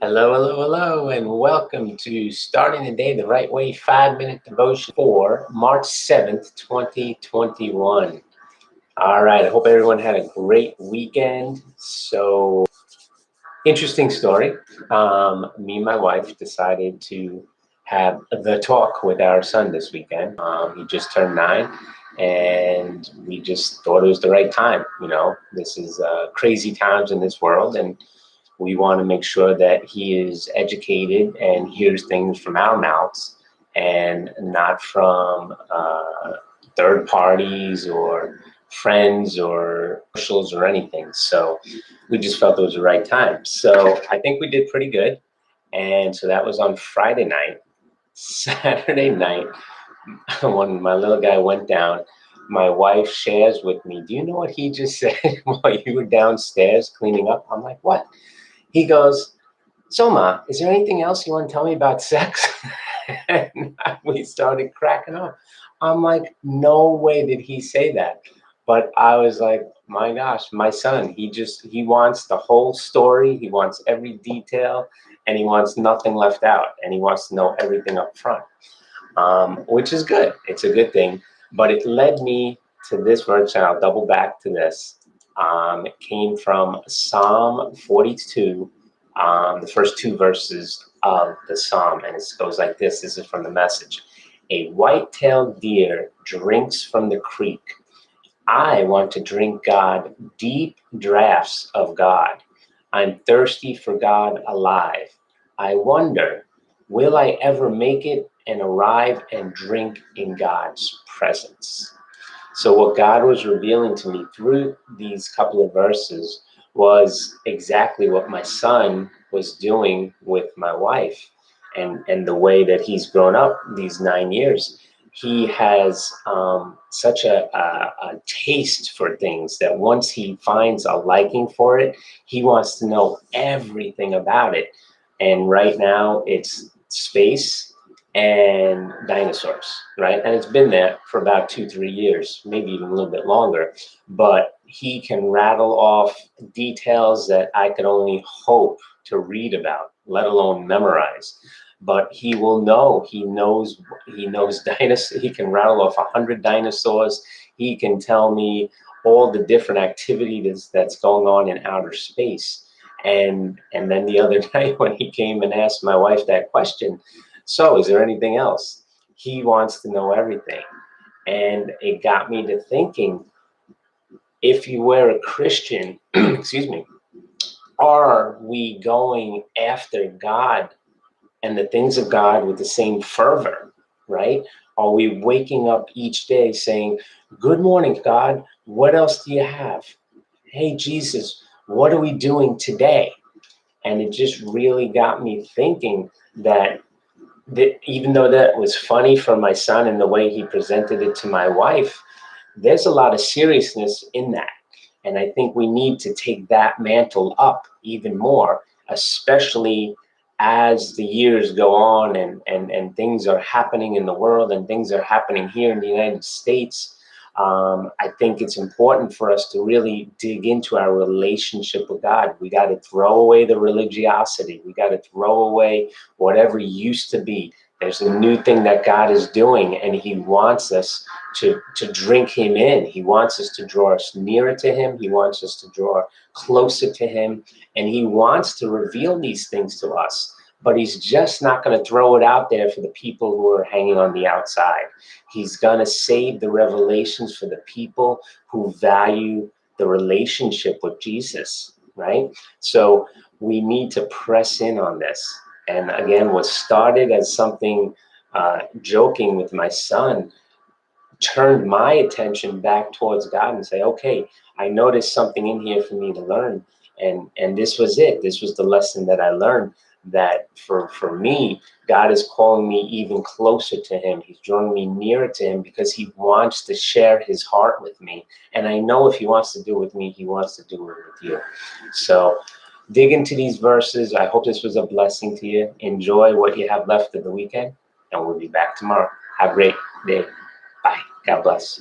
Hello, hello, hello, and welcome to Starting the Day the Right Way 5-minute devotion for March 7th, 2021. All right, I hope everyone had a great weekend. So, interesting story. Me and my wife decided to have the talk with our son this weekend. He just turned 9, and we just thought it was the right time. This is crazy times in this world, and we want to make sure that he is educated and hears things from our mouths and not from third parties or friends or socials or anything. So we just felt it was the right time. So I think we did pretty good. And so that was on Friday night. Saturday night, when my little guy went down, my wife shares with me, "Do you know what he just said while you were downstairs cleaning up?" I'm like, "What?" He goes, "So, Ma, is there anything else you want to tell me about sex?" And we started cracking up. I'm like, no way did he say that. But I was like, my gosh, my son, he wants the whole story. He wants every detail, and he wants nothing left out, and he wants to know everything up front, which is good. It's a good thing. But it led me to this verse, and I'll double back to this. It came from Psalm 42, the first 2 verses of the psalm, and it goes like this. This is from the Message. "A white-tailed deer drinks from the creek. I want to drink God, deep draughts of God. I'm thirsty for God alive. I wonder, will I ever make it and arrive and drink in God's presence?" So what God was revealing to me through these couple of verses was exactly what my son was doing with my wife, and the way that he's grown up these 9 years. He has such a taste for things that once he finds a liking for it, he wants to know everything about it. And right now it's space and dinosaurs, right? And it's been there for about 2, 3 years, maybe even a little bit longer. But he can rattle off details that I could only hope to read about, let alone memorize. But he will know. He knows dinosaurs. He can rattle off 100 dinosaurs. He can tell me all the different activities that's going on in outer space. And then the other night when he came and asked my wife that question, "So, is there anything else?" He wants to know everything. And it got me to thinking, if you were a Christian, excuse me, are we going after God and the things of God with the same fervor, right? Are we waking up each day saying, "Good morning, God. What else do you have? Hey, Jesus, what are we doing today?" And it just really got me thinking that even though that was funny for my son and the way he presented it to my wife, there's a lot of seriousness in that. And I think we need to take that mantle up even more, especially as the years go on and things are happening in the world and things are happening here in the United States. I think it's important for us to really dig into our relationship with God. We got to throw away the religiosity. We got to throw away whatever used to be. There's a new thing that God is doing, and He wants us to drink Him in. He wants us to draw us nearer to Him. He wants us to draw closer to Him, and He wants to reveal these things to us. But He's just not going to throw it out there for the people who are hanging on the outside. He's going to save the revelations for the people who value the relationship with Jesus, right? So we need to press in on this. And again, what started as something joking with my son turned my attention back towards God and say, okay, I noticed something in here for me to learn. And this was it. This was the lesson that I learned, that for me, God is calling me even closer to Him. He's drawing me nearer to Him because He wants to share His heart with me. And I know if He wants to do it with me, He wants to do it with you. So dig into these verses. I hope this was a blessing to you. Enjoy what you have left of the weekend, and we'll be back tomorrow. Have a great day. Bye. God bless.